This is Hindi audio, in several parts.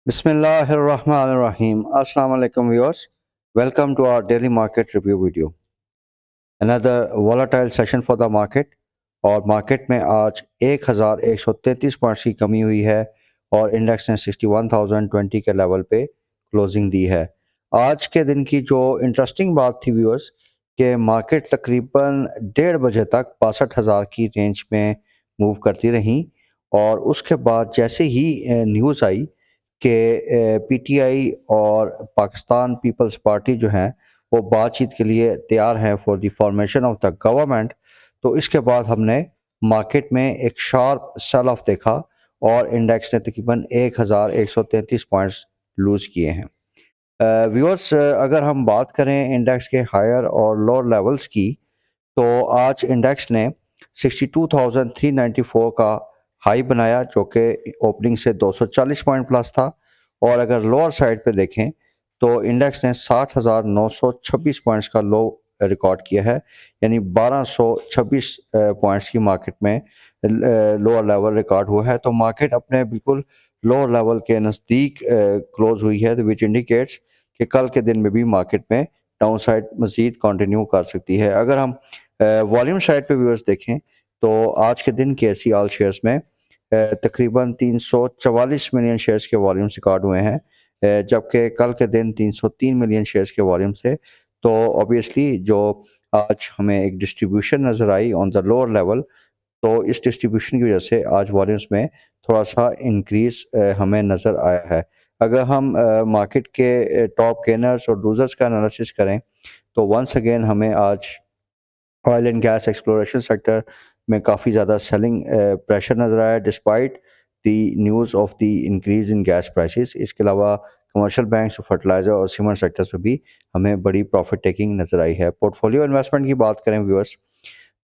Bismillahirrahmanirrahim. Assalamu alaikum viewers. Welcome to our daily market review video. Another volatile session for the market और मार्केट में आज 1133 पॉइंट्स की कमी हुई है और इंडेक्स ने 61,020 के लेवल पे क्लोजिंग दी है। आज के दिन की जो इंटरेस्टिंग बात थी व्यूअर्स कि मार्केट तकरीबन 1:30 बजे तक 62,000 की रेंज में मूव करती रही और उसके बाद जैसे ही न्यूज़ आई कि पीटीआई और पाकिस्तान पीपल्स पार्टी जो हैं वो बातचीत के लिए तैयार हैं for the formation of the government. तो इसके बाद हमने मार्केट में एक शार्प सेल ऑफ देखा और इंडेक्स ने तकरीबन 1133 पॉइंट्स लूज़ किए हैं। व्यूअर्स, अगर हम बात करें इंडेक्स के हायर और लोअर लेवल्स की, तो आज इंडेक्स ने 62,394 का हाई बनाया जो कि ओपनिंग से 240 पॉइंट प्लस था। और अगर लोअर साइड पे देखें तो इंडेक्स ने 60,926 पॉइंट्स का लो रिकॉर्ड किया है, यानी 1226 पॉइंट्स की मार्केट में लोअर लेवल रिकॉर्ड हुआ है। तो मार्केट अपने बिल्कुल लोअर लेवल के नज़दीक क्लोज हुई है, विच इंडिकेट्स कि कल के दिन में भी मार्केट में डाउन साइड मज़ीद कंटिन्यू कर सकती है। अगर हम वॉल्यूम साइड पे व्यूअर्स देखें तो आज के दिन के एसी ऑल शेयर्स में तकरीबन 344 मिलियन शेयर्स के वॉल्यूम्स रिकॉर्ड हुए हैं, जबकि कल के दिन 303 मिलियन शेयर्स के वॉल्यूम थे। तो ऑब्वियसली जो आज हमें एक डिस्ट्रीब्यूशन नज़र आई ऑन द लोअर लेवल, तो इस डिस्ट्रीब्यूशन की वजह से आज वॉल्यूम्स में थोड़ा सा इंक्रीज हमें नज़र आया है। अगर हम मार्केट के टॉप गेनर्स और लूजर्स का एनालिसिस करें तो वंस अगेन हमें आज oil and gas exploration sector में काफ़ी ज़्यादा सेलिंग प्रेशर नज़र आया despite the news of the increase in gas prices. इसके अलावा कमर्शियल बैंक्स, फर्टिलाइज़र और सीमेंट सेक्टर्स में भी हमें बड़ी प्रॉफिट टेकिंग नज़र आई है। पोर्टफोलियो इन्वेस्टमेंट की बात करें व्यूअर्स,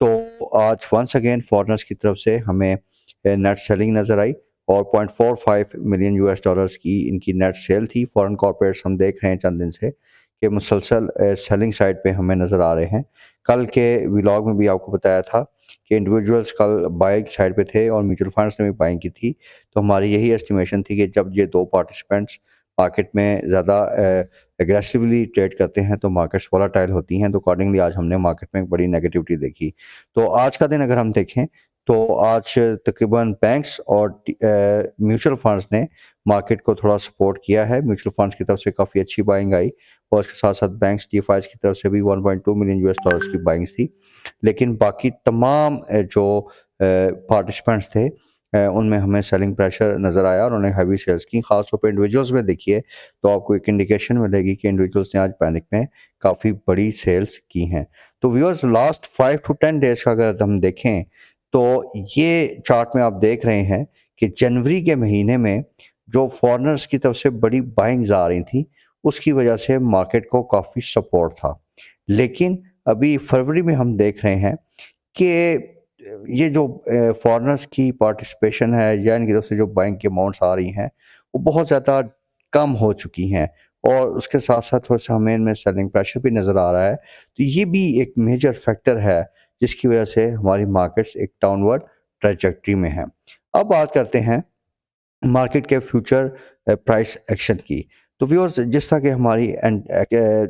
तो आज वंस अगेन फॉरेनर्स की तरफ से हमें नेट सेलिंग नज़र आई और 0.45 मिलियन यूएस डॉलर्स की इनकी नेट सेल थी। फॉरेन कॉर्पोरेट्स हम देख रहे हैं चंद दिन से कि मुसलसल सेलिंग साइड पे हमें नज़र आ रहे हैं। कल के व्लॉग में भी आपको बताया था कि इंडिविजुअल्स कल बाइंग साइड पे थे और म्यूचुअल फंड्स ने भी बाइंग की थी। तो हमारी यही एस्टिमेशन थी कि जब ये दो पार्टिसिपेंट्स मार्केट में ज़्यादा एग्रेसिवली ट्रेड करते हैं तो मार्केट्स वोलेटाइल होती हैं। तो अकॉर्डिंगली आज हमने मार्केट में एक बड़ी नेगेटिविटी देखी। तो आज का दिन अगर हम देखें तो आज तकरीबन बैंक्स और म्यूचुअल फंड्स ने मार्केट को थोड़ा सपोर्ट किया है। म्यूचुअल फंड्स की तरफ से काफ़ी अच्छी बाइंग आई और उसके साथ साथ बैंक्स डीफाइज की तरफ से भी 1.2 मिलियन यूएस डॉलर्स की बाइंग्स थी। लेकिन बाकी तमाम जो पार्टिसिपेंट्स थे उनमें हमें सेलिंग प्रेशर नज़र आया और उन्होंने हैवी सेल्स की। खासतौर पे इंडिविजुअल्स में देखिए तो आपको एक इंडिकेशन मिलेगी कि इंडिविजुअल्स ने आज पैनिक में काफ़ी बड़ी सेल्स की हैं। तो व्यूअर्स, लास्ट 5 टू 10 डेज का अगर हम देखें तो ये चार्ट में आप देख रहे हैं कि जनवरी के महीने में जो फॉरेनर्स की तरफ से बड़ी बाइंग्स आ रही थी उसकी वजह से मार्केट को काफ़ी सपोर्ट था। लेकिन अभी फरवरी में हम देख रहे हैं कि ये जो फॉरेनर्स की पार्टिसिपेशन है या इनकी तरफ से जो बाइंग की अमाउंट्स आ रही हैं वो बहुत ज़्यादा कम हो चुकी हैं और उसके साथ साथ थोड़ा सा हमें इनमें सेलिंग प्रेशर भी नज़र आ रहा है। तो ये भी एक मेजर फैक्टर है जिसकी वजह से हमारी मार्केट्स एक डाउनवर्ड ट्रैजेक्टरी में है। अब बात करते हैं मार्केट के फ्यूचर प्राइस एक्शन की। तो व्यूअर्स, जिस तरह की हमारी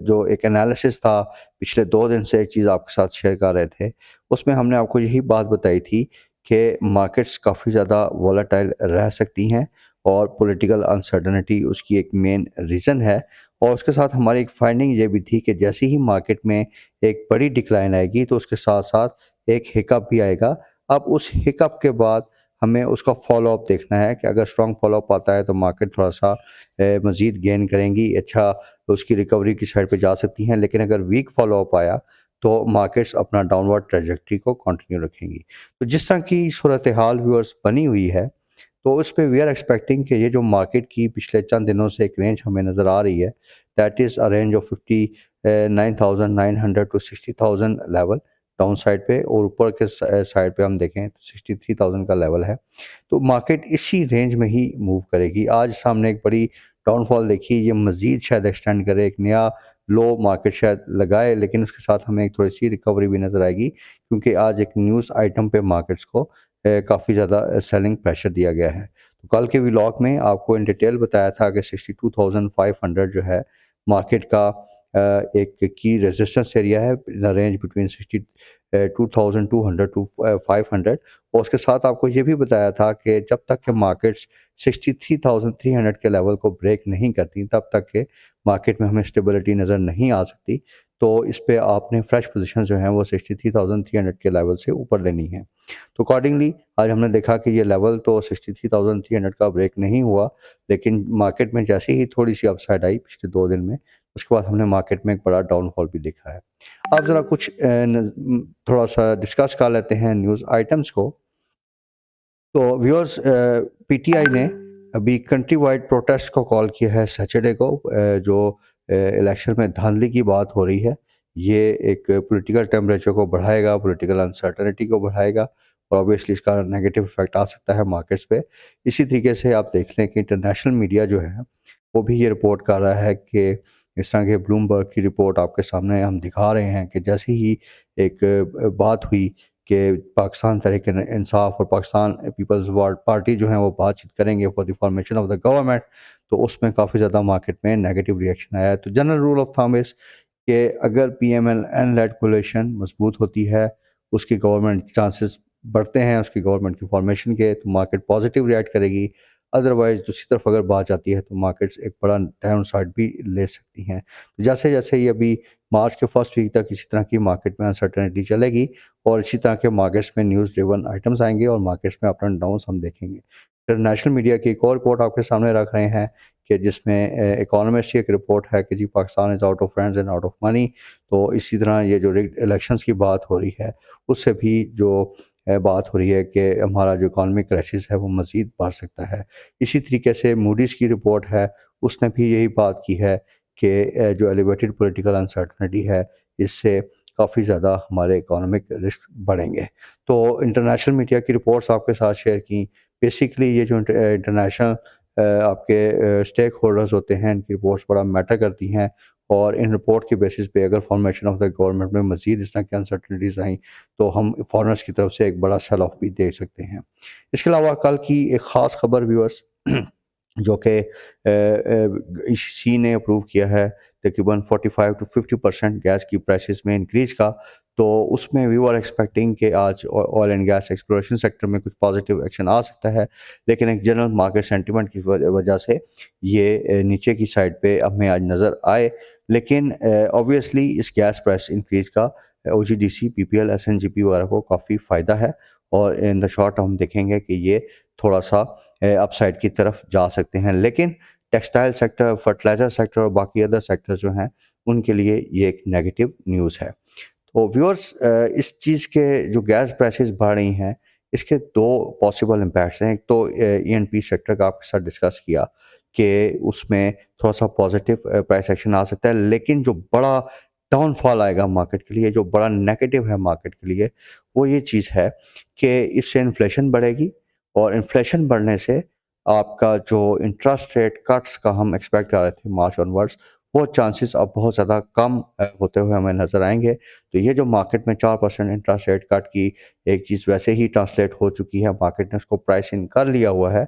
जो एक एनालिसिस था पिछले 2 दिन से एक चीज़ आपके साथ शेयर कर रहे थे, उसमें हमने आपको यही बात बताई थी कि मार्केट्स काफ़ी ज़्यादा वॉलेटाइल रह सकती हैं और पॉलिटिकल अनसर्टेनिटी उसकी एक मेन रीज़न है। और उसके साथ हमारी एक फाइंडिंग ये भी थी कि जैसे ही मार्केट में एक बड़ी डिक्लाइन आएगी तो उसके साथ साथ एक हिकअप भी आएगा। अब उस हिकअप के बाद हमें उसका फॉलो अप देखना है कि अगर स्ट्रॉन्ग फॉलो अप आता है तो मार्केट थोड़ा सा मज़ीद गेन करेंगी, अच्छा उसकी रिकवरी की साइड पे जा सकती हैं। लेकिन अगर वीक फॉलो अप आया तो मार्केट्स अपना डाउनवर्ड ट्रैजेक्टरी को कंटिन्यू रखेंगी। तो जिस तरह की सूरत हाल व्यूअर्स बनी हुई है तो उस पे वी आर एक्सपेक्टिंग कि ये जो मार्केट की पिछले चंद दिनों से एक रेंज हमें नज़र आ रही है, that is a range of 59,900 to 60,000 level downside पे, और ऊपर के साइड पे हम देखें तो 63,000 का लेवल है। तो मार्केट इसी रेंज में ही मूव करेगी। आज सामने एक बड़ी डाउनफॉल देखी, ये मज़ीद शायद एक्सटेंड करे, एक नया लो मार्केट शायद लगाए, लेकिन उसके साथ हमें एक थोड़ी सी रिकवरी भी नज़र आएगी क्योंकि आज एक न्यूज़ आइटम पे मार्केट्स को काफ़ी ज़्यादा सेलिंग प्रेशर दिया गया है। तो कल के व्लॉग में आपको इन डिटेल बताया था कि 62,500 जो है मार्केट का एक की रेजिस्टेंस एरिया है in the range between 62,200 to 500। और उसके साथ आपको ये भी बताया था कि जब तक के मार्केट्स 63,300 के लेवल को ब्रेक नहीं करती तब तक के मार्केट में हमें स्टेबिलिटी नज़र नहीं आ सकती। तो इस पे आपने फ्रेश पोजीशन जो हैं वो 63,300 के लेवल से ऊपर लेनी है। तो अकॉर्डिंगली आज हमने देखा कि ये लेवल तो 63,300 का ब्रेक नहीं हुआ, लेकिन मार्केट में जैसे ही थोड़ी-सी अपसाइड आई पिछले 2 दिन में, उसके बाद हमने मार्केट में एक बड़ा डाउनफॉल भी देखा है। अब ज़रा कुछ थोड़ा-सा डिस्कस कर लेते हैं न्यूज़ आइटम्स को। तो व्यूअर्स, पीटीआई ने अभी कंट्री वाइड प्रोटेस्ट को कॉल किया है सैटरडे को, जो इलेक्शन में धांधली की बात हो रही है। ये एक पॉलिटिकल टेम्परेचर को बढ़ाएगा, पॉलिटिकल अनसर्टेनिटी को बढ़ाएगा और ऑब्वियसली इसका नेगेटिव इफेक्ट आ सकता है मार्केट्स पे। इसी तरीके से आप देख लें कि इंटरनेशनल मीडिया जो है वो भी ये रिपोर्ट कर रहा है कि इस तरह के ब्लूमबर्ग की रिपोर्ट आपके सामने हम दिखा रहे हैं कि जैसे ही एक बात हुई कि पाकिस्तान तहरीक इंसाफ और पाकिस्तान पीपल्स पार्टी जो है वो बातचीत करेंगे for the formation of the government, तो उसमें काफ़ी ज़्यादा मार्केट में नेगेटिव रिएक्शन आया है। तो general rule of thumb is कि अगर पीएमएल लेड कोalition मजबूत होती है, उसकी गवर्नमेंट चांसेस बढ़ते हैं उसकी गवर्नमेंट की फॉर्मेशन के, तो मार्केट पॉजिटिव रिएक्ट करेगी। अदरवाइज दूसरी तरफ अगर बात जाती है तो मार्केट्स एक बड़ा डाउन साइड भी ले सकती हैं। तो जैसे जैसे ये अभी मार्च के फर्स्ट वीक तक इसी तरह की मार्केट में अनसर्टेनिटी चलेगी और इसी तरह के मार्केट्स में न्यूज़ ड्रिवन आइटम्स आएंगे और मार्केट्स में अप एंड डाउन हम देखेंगे। इंटरनेशनल मीडिया की एक और रिपोर्ट आपके सामने रख रहे हैं कि जिसमें इकोनॉमिस्ट की एक रिपोर्ट है कि जी Pakistan is out of friends and out of money. तो इसी तरह ये जो रिग्ड इलेक्शंस की बात हो रही है उससे भी जो बात हो रही है कि हमारा जो इकोनॉमिक क्राइसिस है वो मज़ीद बढ़ सकता है। इसी तरीके से मूडीज़ की रिपोर्ट है, उसने भी यही बात की है कि जो एलिवेटेड पॉलिटिकल अनसर्टेनिटी है इससे काफ़ी ज़्यादा हमारे इकोनॉमिक रिस्क बढ़ेंगे। तो इंटरनेशनल मीडिया की रिपोर्ट्स आपके साथ शेयर की। बेसिकली ये जो इंटरनेशनल आपके स्टेक होल्डर्स होते हैं इनकी रिपोर्ट्स बड़ा मैटर करती हैं और इन रिपोर्ट के बेसिस पे अगर फॉर्मेशन ऑफ द गवर्नमेंट में मज़ीद इस तरह की अनसर्टेनिटीज़ आई तो हम फॉरेनर्स की तरफ से एक बड़ा सेल ऑफ भी देख सकते हैं। इसके अलावा कल की एक ख़ास खबर व्यूअर्स जो कि ईसी ने अप्रूव किया है तकरीबन 45 टू 50% गैस की प्राइसेस में इंक्रीज़ का। तो उसमें वी वर एक्सपेक्टिंग कि आज oil and gas exploration sector में कुछ पॉजिटिव एक्शन आ सकता है, लेकिन एक जनरल मार्केट सेंटिमेंट की वजह से ये नीचे की साइड पे हमें आज नज़र आए। लेकिन ऑब्वियसली इस गैस प्राइस इंक्रीज़ का ओजीडीसी, पीपीएल, एसएनजीपी वगैरह को काफ़ी फ़ायदा है और इन द शॉर्ट टर्म देखेंगे कि ये थोड़ा-सा अपसाइड की तरफ जा सकते हैं। लेकिन टेक्सटाइल सेक्टर, फर्टिलाइज़र सेक्टर और बाकी अदर सेक्टर जो हैं, उनके लिए ये एक नेगेटिव न्यूज़ है। तो व्यूअर्स, इस चीज़ के जो गैस प्राइसेस बढ़ रही हैं, इसके 2 पॉसिबल इम्पैक्ट्स हैं। एक तो ईएनपी सेक्टर का आपके साथ डिस्कस किया कि उसमें थोड़ा-सा पॉजिटिव प्राइस एक्शन आ सकता है, लेकिन जो बड़ा डाउनफॉल आएगा मार्केट के लिए, जो बड़ा नेगेटिव है मार्केट के लिए, वो ये चीज़ है कि इससे इन्फ्लेशन बढ़ेगी और इन्फ्लेशन बढ़ने से आपका जो इंटरेस्ट रेट कट्स का हम एक्सपेक्ट कर रहे थे मार्च ऑनवर्ड्स, वो चांसेस अब बहुत ज़्यादा कम होते हुए हमें नज़र आएँगे। तो ये जो मार्केट में 4% इंटरेस्ट रेट कट की एक चीज़ वैसे ही ट्रांसलेट हो चुकी है, मार्केट ने उसको प्राइस इन कर लिया हुआ है,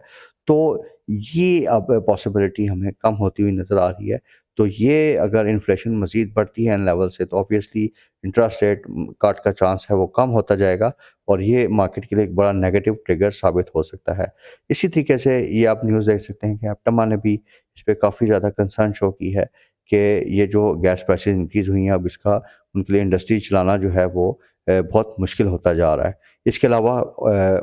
तो ये अब पॉसिबिलिटी हमें कम होती हुई नज़र आ रही है। तो ये अगर इन्फ्लेशन मज़ीद बढ़ती है इन लेवल से तो ऑब्वियसली इंटरेस्ट रेट कट का चांस है वो कम होता जाएगा और ये मार्केट के लिए एक बड़ा नेगेटिव ट्रिगर साबित हो सकता है। इसी तरीके से ये आप न्यूज़ देख सकते हैं कि एप्टमा ने भी इस पे काफ़ी ज़्यादा कंसर्न शो की है कि ये जो गैस प्राइसेस इंक्रीज़ हुई हैं अब इसका उनके लिए इंडस्ट्री चलाना जो है वो बहुत मुश्किल होता जा रहा है। इसके अलावा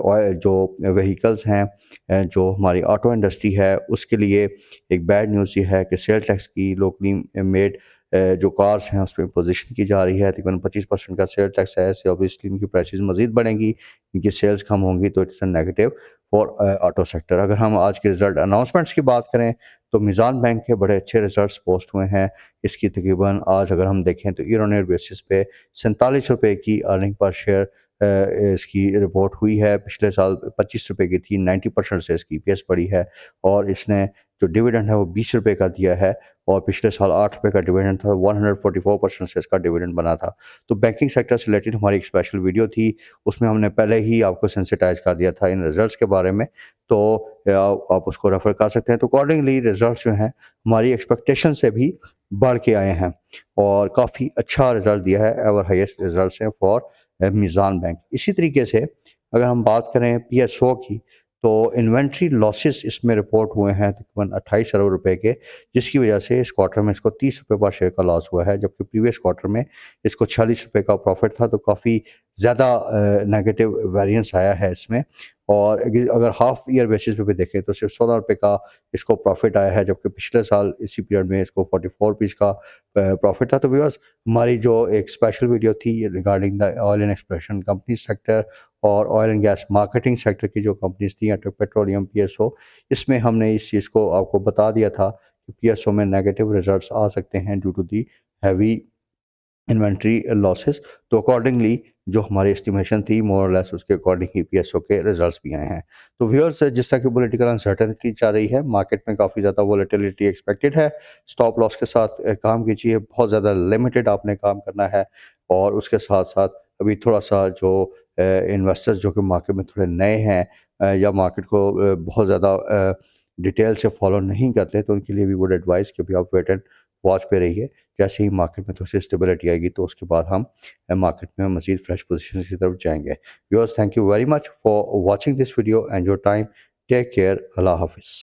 ऑय जो व्हीकल्स हैं, जो हमारी ऑटो इंडस्ट्री है उसके लिए एक बैड न्यूज़ ये है कि सेल टैक्स की लोकली मेड जो कार्स हैं उस पे इम्पोज़िशन की जा रही है। तकरीबन 25% का सेल टैक्स है, ऐसे ऑब्वियसली इनकी प्राइसेस मज़ीद बढ़ेंगी, इनकी सेल्स कम होंगी तो it's a negative for auto sector. अगर हम आज के रिज़ल्ट अनाउंसमेंट्स की बात करें तो मीज़ान बैंक के बड़े अच्छे रिज़ल्ट्स पोस्ट हुए हैं। इसकी तकरीबन आज अगर हम देखें तो ईयर ऑन ईयर बेसिस पे ₹47 की अर्निंग पर शेयर इसकी रिपोर्ट हुई है। पिछले साल ₹25 की थी, 90% से इसकी ईपीएस बढ़ी है और इसने जो डिविडेंड है वो ₹20 का दिया है और पिछले साल 8 रुपये का डिविडेंड था, 144% से इसका डिविडेंड बना था। तो बैंकिंग सेक्टर से रिलेटेड हमारी एक स्पेशल वीडियो थी, उसमें हमने पहले ही आपको सेंसिटाइज़ कर दिया था इन रिज़ल्ट्स के बारे में, तो आप उसको रेफ़र कर सकते हैं। तो अकॉर्डिंगली रिज़ल्ट्स जो हैं हमारी एक्सपेक्टेशन से भी बढ़ के आए हैं और काफ़ी अच्छा रिज़ल्ट दिया है, एवर हाईएस्ट रिज़ल्ट्स हैं फॉर मीज़ान बैंक। इसी तरीके से अगर हम बात करें पीएसओ की, तो इन्वेंट्री लॉसेस इसमें रिपोर्ट हुए हैं तकरीबन 28 अरब रुपए के, जिसकी वजह से इस क्वार्टर में इसको 30 रुपये पर शेयर का लॉस हुआ है, जबकि प्रीवियस क्वार्टर में इसको 46 रुपये का प्रॉफिट था। तो काफ़ी ज़्यादा नेगेटिव वेरिएंस आया है इसमें। और अगर हाफ ईयर बेसिस पे भी देखें तो सिर्फ 16 रुपये का इसको प्रॉफिट आया है, जबकि पिछले साल इसी पीरियड में इसको 44 रुपीज़ का प्रॉफिट था। तो व्यूअर्स, हमारी जो एक स्पेशल वीडियो थी regarding the oil and exploration company sector और oil and gas marketing sector की जो कंपनीज थी, पेट्रोलियम, पीएसओ, इसमें हमने इस चीज़ को आपको बता दिया था कि पीएसओ में नेगेटिव रिजल्ट्स आ सकते हैं due to the heavy inventory losses. तो अकॉर्डिंगली जो हमारी एस्टिमेशन थी मोर और लेस उसके अकॉर्डिंग ही पीएसओ के रिजल्ट्स भी आए हैं। तो व्यूअर्स, जिस तरह की पॉलिटिकल अनसर्टेनिटी चल रही है, मार्केट में काफ़ी ज़्यादा वोलेटिलिटी एक्सपेक्टेड है। स्टॉप लॉस के साथ काम कीजिए, बहुत ज़्यादा लिमिटेड आपने काम करना है। और उसके साथ-साथ अभी थोड़ा-सा जो इन्वेस्टर्स जो कि मार्केट में थोड़े नए हैं या मार्केट को बहुत ज़्यादा डिटेल से फॉलो नहीं करते, तो उनके लिए भी वुड एडवाइस कि अभी आप वेट एंड वॉच पे रहिए। जैसे ही मार्केट में थोड़ी सी स्टेबिलिटी आएगी तो उसके बाद हम मार्केट में मज़ीद फ्रेश पोजीशन की तरफ जाएँगे। Viewers, thank you very much for watching this video and your time. Take care. अल्लाह हाफ़िज़।